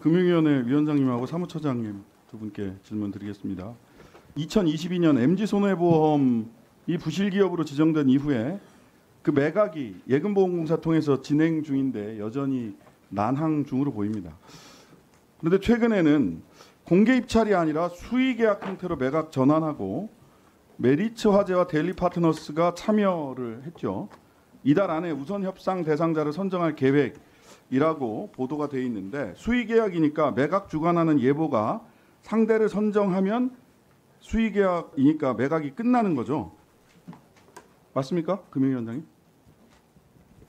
금융위원회 위원장님하고 사무처장님 두 분께 질문 드리겠습니다. 2022년 MG손해보험이 부실기업으로 지정된 이후에 그 매각이 예금보험공사 통해서 진행 중인데 여전히 난항 중으로 보입니다. 그런데 최근에는 공개 입찰이 아니라 수의계약 형태로 매각 전환하고 메리츠 화재와 데일리 파트너스가 참여를 했죠. 이달 안에 우선 협상 대상자를 선정할 계획이라고 보도가 돼 있는데 수의계약이니까 매각 주관하는 예보가 상대를 선정하면 수의계약이니까 매각이 끝나는 거죠. 맞습니까, 금융위원장님?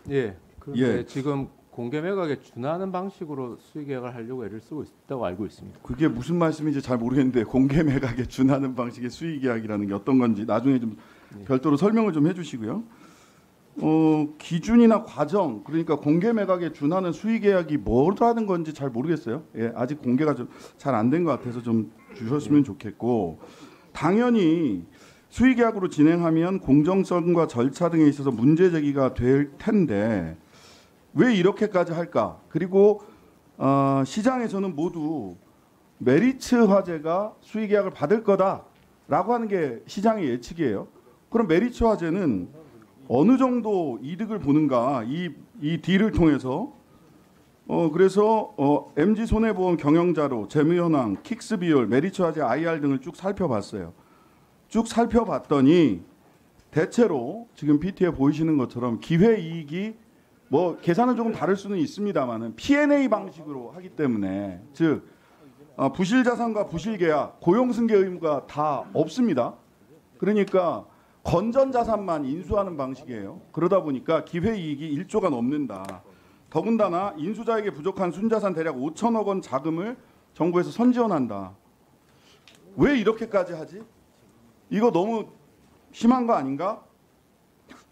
예. 그런데 예. 지금 공개 매각에 준하는 방식으로 수의계약을 하려고 애를 쓰고 있다고 알고 있습니다. 그게 무슨 말씀인지 잘 모르겠는데 공개 매각에 준하는 방식의 수의계약이라는 게 어떤 건지 나중에 좀 별도로 설명을 좀 해주시고요. 기준이나 과정, 그러니까 공개 매각에 준하는 수의계약이 뭐라는 건지 잘 모르겠어요. 예, 아직 공개가 좀 잘 안 된 것 같아서 좀 주셨으면 좋겠고, 당연히 수의계약으로 진행하면 공정성과 절차 등에 있어서 문제 제기가 될 텐데 왜 이렇게까지 할까? 그리고 시장에서는 모두 메리츠 화재가 수의계약을 받을 거다라고 하는 게 시장의 예측이에요. 그럼 메리츠 화재는 어느 정도 이득을 보는가 이 딜을 통해서 그래서 MG손해보험 경영자료, 재무현황, 킥스 비율, 메리츠 화재 IR 등을 쭉 살펴봤어요. 쭉 살펴봤더니 대체로 지금 PT에 보이시는 것처럼 기회이익이 뭐 계산은 조금 다를 수는 있습니다만은 P&A 방식으로 하기 때문에 즉 부실자산과 부실계약, 고용승계 의무가 다 없습니다. 그러니까 건전자산만 인수하는 방식이에요. 그러다 보니까 기회이익이 1조가 넘는다. 더군다나 인수자에게 부족한 순자산 대략 5천억 원 자금을 정부에서 선지원한다. 왜 이렇게까지 하지? 이거 너무 심한 거 아닌가?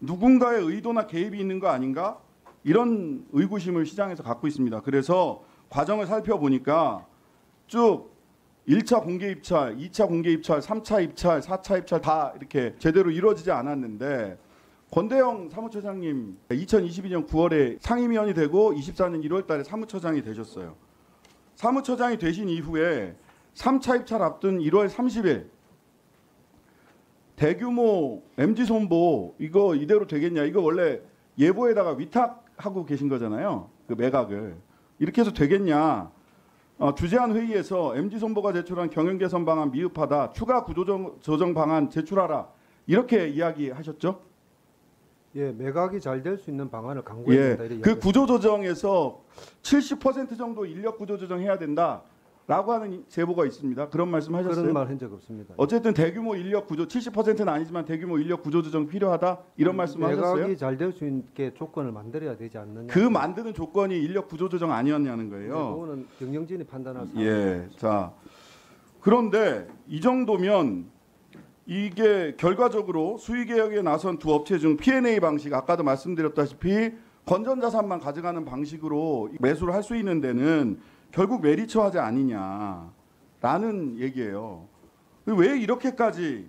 누군가의 의도나 개입이 있는 거 아닌가? 이런 의구심을 시장에서 갖고 있습니다. 그래서 과정을 살펴보니까 쭉 1차 공개 입찰, 2차 공개 입찰, 3차 입찰, 4차 입찰 다 이렇게 제대로 이루어지지 않았는데 권대영 사무처장님 2022년 9월에 상임위원이 되고 24년 1월 달에 사무처장이 되셨어요. 사무처장이 되신 이후에 3차 입찰 앞둔 1월 30일 대규모 MG손보 이거 이대로 되겠냐. 이거 원래 예보에다가 위탁하고 계신 거잖아요. 그 매각을. 이렇게 해서 되겠냐. 주재한 회의에서 MG손보가 제출한 경영개선 방안 미흡하다. 추가 구조조정 방안 제출하라. 이렇게 이야기하셨죠? 예, 매각이 잘 될 수 있는 방안을 강구해야 된다. 예, 그 구조조정에서 70% 정도 인력 구조조정해야 된다라고 하는 제보가 있습니다. 그런 말씀하셨어요? 그런 말 한 적 없습니다. 어쨌든 대규모 인력 구조 70%는 아니지만 대규모 인력 구조조정 필요하다 이런 말씀하셨어요? 매각이 잘 될 수 있게 조건을 만들어야 되지 않느냐. 그 만드는 조건이 인력 구조조정 아니었냐는 거예요. 그거는 경영진이 판단할 사항. 예, 자 그런데 이 정도면 이게 결과적으로 수의계약에 나선 두 업체 중 P&A 방식 아까도 말씀드렸다시피 건전자산만 가져가는 방식으로 매수를 할 수 있는 데는 결국 메리츠 화재 아니냐라는 얘기예요. 왜 이렇게까지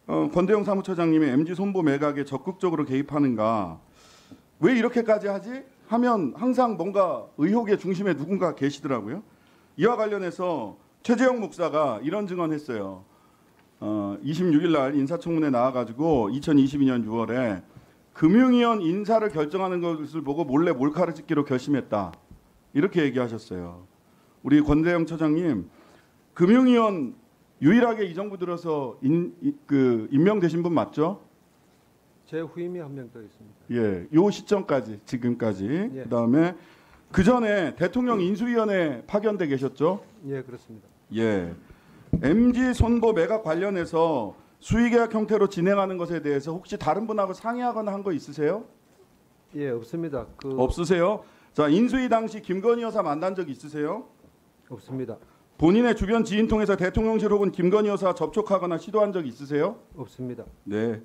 권대영 사무처장님의 MG손보 매각에 적극적으로 개입하는가? 왜 이렇게까지 하지? 하면 항상 뭔가 의혹의 중심에 누군가 계시더라고요. 이와 관련해서 최재형 목사가 이런 증언했어요. 26일 날 인사청문회 나와가지고 2022년 6월에 금융위원 인사를 결정하는 것을 보고 몰래 몰카를 찍기로 결심했다. 이렇게 얘기하셨어요. 우리 권대영 처장님, 금융위원 유일하게 이 정부 들어서 임명되신 분 맞죠? 제 후임이 한 명 더 있습니다. 예, 요 시점까지 지금까지. 예. 그다음에 그 전에 대통령 인수위원회 파견돼 계셨죠? 예, 그렇습니다. 예. MG손보 매각 관련해서 수의계약 형태로 진행하는 것에 대해서 혹시 다른 분하고 상의하거나 한 거 있으세요? 예, 없습니다. 없으세요? 자, 인수위 당시 김건희 여사 만난 적 있으세요? 없습니다. 본인의 주변 지인 통해서 대통령실 혹은 김건희 여사 접촉하거나 시도한 적 있으세요? 없습니다. 네.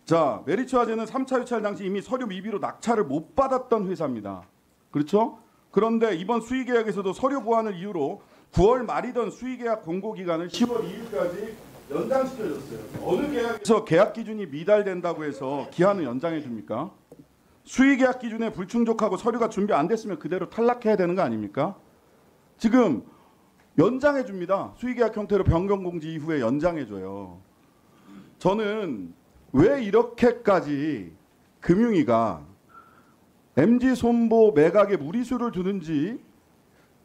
자, 메리츠 화재는 3차 유찰 당시 이미 서류 미비로 낙찰을 못 받았던 회사입니다. 그렇죠? 그런데 이번 수의계약에서도 서류 보완을 이유로 9월 말이던 수의계약 공고 기간을 10월 2일까지 연장시켜줬어요. 어느 계약에서 계약 기준이 미달된다고 해서 기한을 연장해 줍니까? 수의계약 기준에 불충족하고 서류가 준비 안 됐으면 그대로 탈락해야 되는 거 아닙니까? 지금 연장해 줍니다. 수의계약 형태로 변경공지 이후에 연장해 줘요. 저는 왜 이렇게까지 금융위가 MG손보 매각에 무리수를 두는지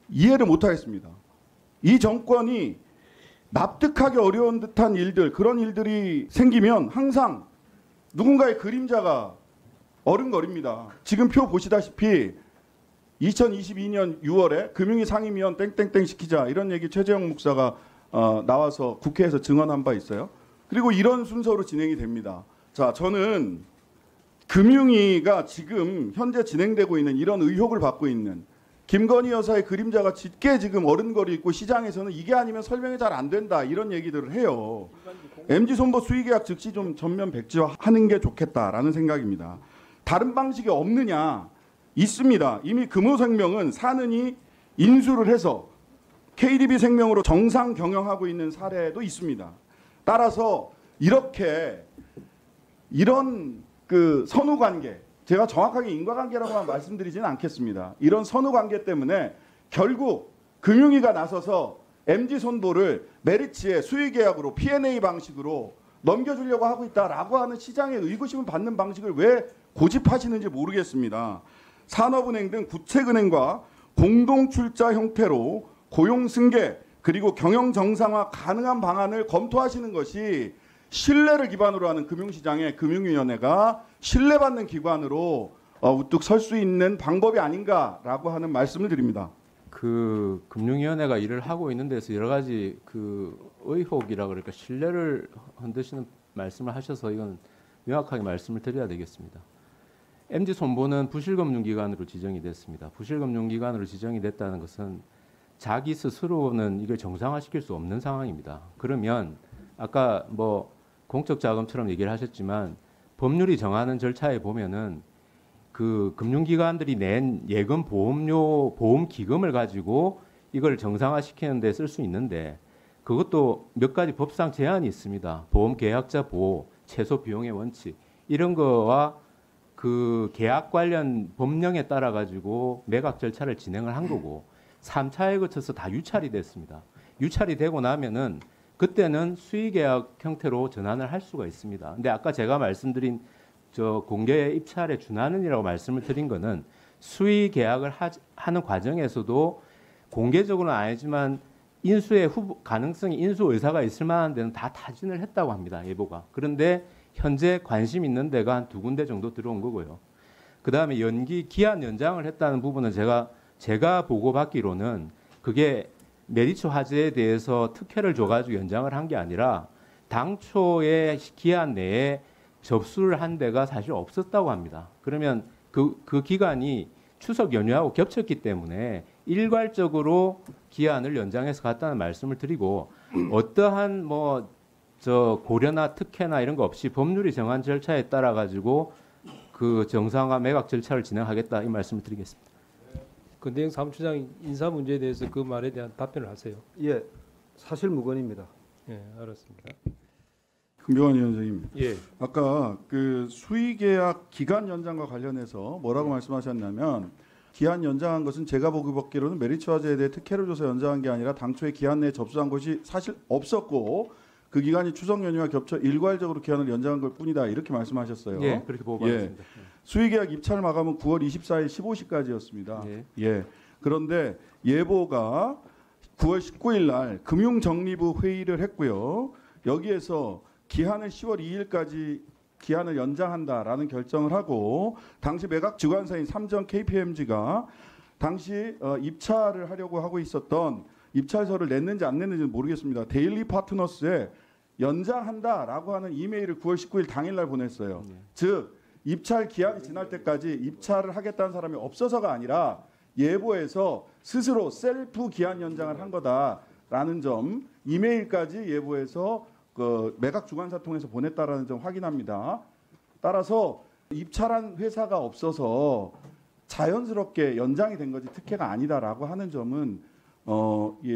이해를 못하겠습니다. 이 정권이 납득하기 어려운 듯한 일들, 그런 일들이 생기면 항상 누군가의 그림자가 어른거립니다. 지금 표 보시다시피 2022년 6월에 금융위 상임위원 땡땡땡 시키자 이런 얘기 최재형 목사가 나와서 국회에서 증언한 바 있어요. 그리고 이런 순서로 진행이 됩니다. 자, 저는 금융위가 지금 현재 진행되고 있는 이런 의혹을 받고 있는 김건희 여사의 그림자가 짙게 지금 어른거리 있고 시장에서는 이게 아니면 설명이 잘 안 된다 이런 얘기들을 해요. MG손보 수의계약 즉시 좀 전면 백지화하는 게 좋겠다라는 생각입니다. 다른 방식이 없느냐? 있습니다. 이미 금호생명은 사는이 인수를 해서 KDB생명으로 정상 경영하고 있는 사례도 있습니다. 따라서 이런 그 선후관계, 제가 정확하게 인과관계라고만 말씀드리지는 않겠습니다. 이런 선후관계 때문에 결국 금융위가 나서서 MG손보를 메리츠의 수의계약으로 P&A 방식으로 넘겨주려고 하고 있다라고 하는 시장의 의구심을 받는 방식을 왜 고집하시는지 모르겠습니다. 산업은행 등 구책은행과 공동출자 형태로 고용승계 그리고 경영 정상화 가능한 방안을 검토하시는 것이 신뢰를 기반으로 하는 금융시장의 금융위원회가 신뢰받는 기관으로 우뚝 설 수 있는 방법이 아닌가라고 하는 말씀을 드립니다. 그 금융위원회가 일을 하고 있는 데서 여러 가지 그 의혹이라 그럴까 신뢰를 흔드시는 말씀을 하셔서 이건 명확하게 말씀을 드려야 되겠습니다. MG손보는 부실금융기관으로 지정이 됐습니다. 부실금융기관으로 지정이 됐다는 것은 자기 스스로는 이걸 정상화시킬 수 없는 상황입니다. 그러면 아까 뭐 공적자금처럼 얘기를 하셨지만 법률이 정하는 절차에 보면은 그 금융기관들이 낸 예금 보험료 보험 기금을 가지고 이걸 정상화시키는 데 쓸 수 있는데 그것도 몇 가지 법상 제한이 있습니다. 보험 계약자 보호, 최소 비용의 원칙 이런 거와 그 계약 관련 법령에 따라 가지고 매각 절차를 진행을 한 거고 3차에 거쳐서 다 유찰이 됐습니다. 유찰이 되고 나면은 그때는 수의계약 형태로 전환을 할 수가 있습니다. 근데 아까 제가 말씀드린 저 공개 입찰에 준하는이라고 말씀을 드린 거는 수의계약을 하는 과정에서도 공개적으로는 아니지만 인수의 가능성이 인수 의사가 있을 만한 데는 다 타진을 했다고 합니다. 예보가. 그런데 현재 관심 있는 데가 한 2군데 정도 들어온 거고요. 그다음에 기한 연장을 했다는 부분은 제가 보고받기로는 그게 메리츠 화재에 대해서 특혜를 줘가지고 연장을 한 게 아니라 당초의 기한 내에 접수를 한 데가 사실 없었다고 합니다. 그러면 그 기간이 추석 연휴하고 겹쳤기 때문에 일괄적으로 기한을 연장해서 갔다는 말씀을 드리고 어떠한 고려나 특혜나 이런 거 없이 법률이 정한 절차에 따라 가지고 그 정상화 매각 절차를 진행하겠다 이 말씀을 드리겠습니다. 권대영 사무처장 인사 문제에 대해서 그 말에 대한 답변을 하세요. 예, 사실 무근입니다. 예, 알았습니다. 금병환 위원장님, 예, 아까 그 수의계약 기간 연장과 관련해서 뭐라고 말씀하셨냐면 기한 연장한 것은 제가 보기로는 메리츠 화재에 대해 특혜를 줘서 연장한 게 아니라 당초에 기한 내에 접수한 것이 사실 없었고 그 기간이 추석 연휴와 겹쳐 일괄적으로 기한을 연장한 것 뿐이다 이렇게 말씀하셨어요. 예, 그렇게 보고받았습니다. 수의계약 입찰 마감은 9월 24일 15시까지였습니다. 예. 예. 그런데 예보가 9월 19일 날 금융정리부 회의를 했고요. 여기에서 기한을 10월 2일까지 기한을 연장한다라는 결정을 하고 당시 매각 주관사인 삼전 KPMG가 당시 입찰을 하려고 하고 있었던 입찰서를 냈는지 안 냈는지는 모르겠습니다. 데일리 파트너스에 연장한다라고 하는 이메일을 9월 19일 당일날 보냈어요. 즉 입찰 기한이 지날 때까지 입찰을 하겠다는 사람이 없어서가 아니라 예보에서 스스로 셀프 기한 연장을 한 거다라는 점 이메일까지 예보에서 그 매각 주관사 통해서 보냈다라는 점 확인합니다. 따라서 입찰한 회사가 없어서 자연스럽게 연장이 된 거지 특혜가 아니다라고 하는 점은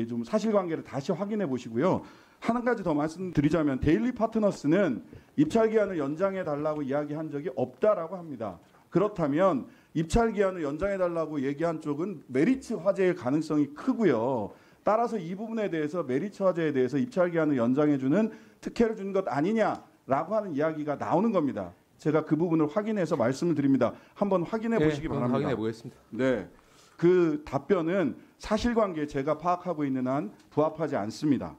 좀 사실관계를 다시 확인해 보시고요. 한 가지 더 말씀드리자면 데일리 파트너스는 입찰 기한을 연장해 달라고 이야기한 적이 없다라고 합니다. 그렇다면 입찰 기한을 연장해 달라고 얘기한 쪽은 메리츠 화재일 가능성이 크고요. 따라서 이 부분에 대해서 메리츠 화재에 대해서 입찰 기한을 연장해 주는 특혜를 준 것 아니냐라고 하는 이야기가 나오는 겁니다. 제가 그 부분을 확인해서 말씀을 드립니다. 한번 확인해 보시기 바랍니다. 확인해 보겠습니다. 네. 그 답변은 사실관계에 제가 파악하고 있는 한 부합하지 않습니다.